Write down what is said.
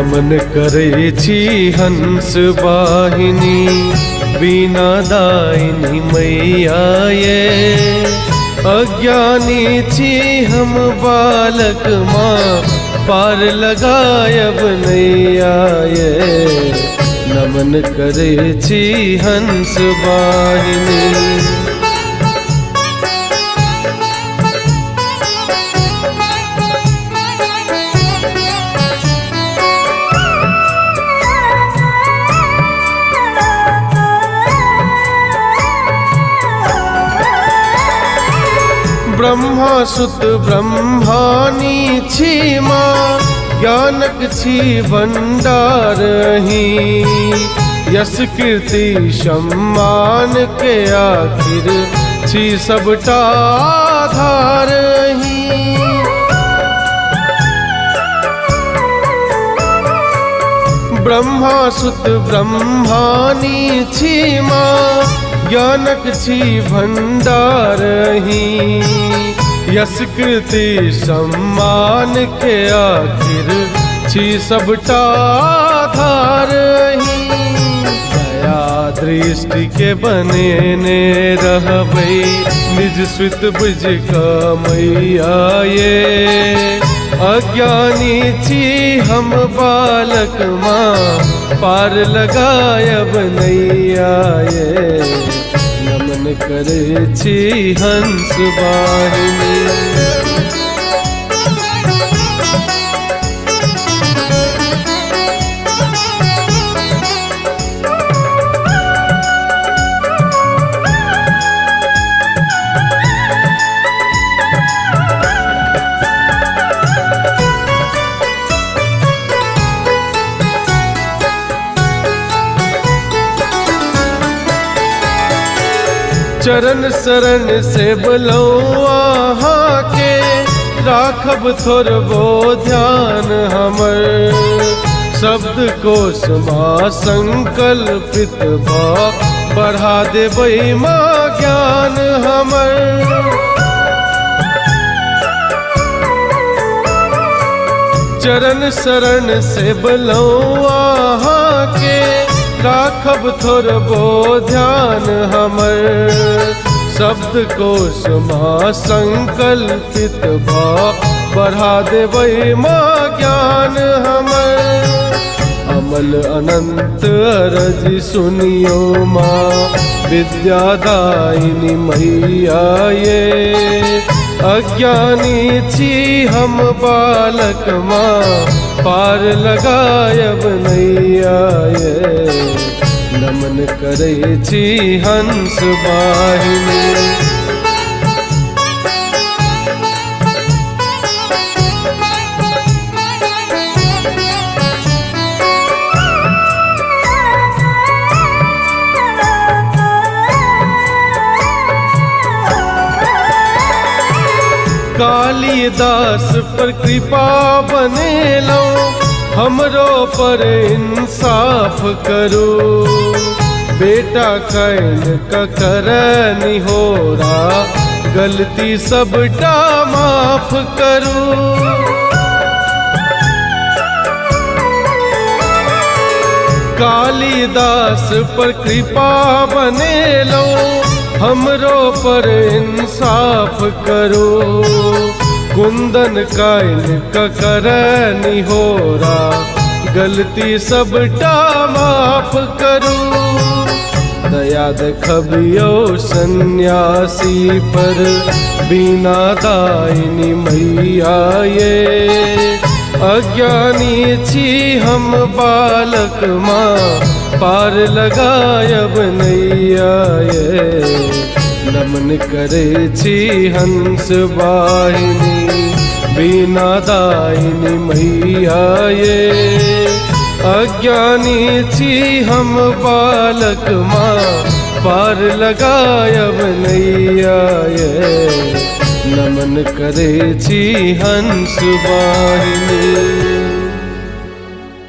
नमन करै छी हंस वाहिनी बीना दायिनी मैया ये। अज्ञानी छी हम बालक माँ पार लगायब नैया ये। नमन करै छी हंस वाहिनी। ब्रह्मा सुत ब्रह्मानी छी माँ ज्ञानक छी भंडारही। यश कीर्ति सम्मान के आखिर छी सबटा आधारही। ब्रह्मा सुत ब्रह्मानी छी माँ ज्ञानक छी भंडारही। यश कीर्ति सम्मान के आखिर छी सबटा आधारही। दया दृष्टि के बनेने रहबै निज सुत बुझ का मैया ये। अज्ञानी छी हम बालक माँ पार लगायब नैया ये। नमन करै छी हंस वाहिनी। चरण शरण से बोलो आहाँ के राखब थोड़बो ध्यान हमर। शब्द कोश माँ संकल्पित बा बढ़ा देबै माँ ज्ञान हमर। चरण शरण से बोलो आहाँ के राखब थोड़बो ध्यान हमर। शब्द कोश माँ संकल्पित बा बढ़ा देबै माँ ज्ञान हमर। अमल अनंत अरज सुनियो माँ विद्यादायिनी मैया ये। अज्ञानी छी हम बालक माँ पार लगायब नैया ये। नमन करै छी हंस वाहिनी। कालिदास पर कृपा बनेलो हमरो पर इंसाफ करो। बेटा कैन कर निहोरा गलती सबटा माफ करो। कालिदास पर कृपा बनेलो हमरो पर इंसाफ करो। कुंदन कैन कर निहोरा गलती सबटा माफ करो। दया देखबियो सन्यासी पर बीना दायिनी मैया ये। अज्ञानी छी हम बालक माँ पार लगायब नैया ये। नमन करै छी हंस वाहिनी बीना दायिनी मैया ये। अज्ञानी छी हम बालक माँ पार लगायब नैया ये। नमन करै छी हंस वाहिनी।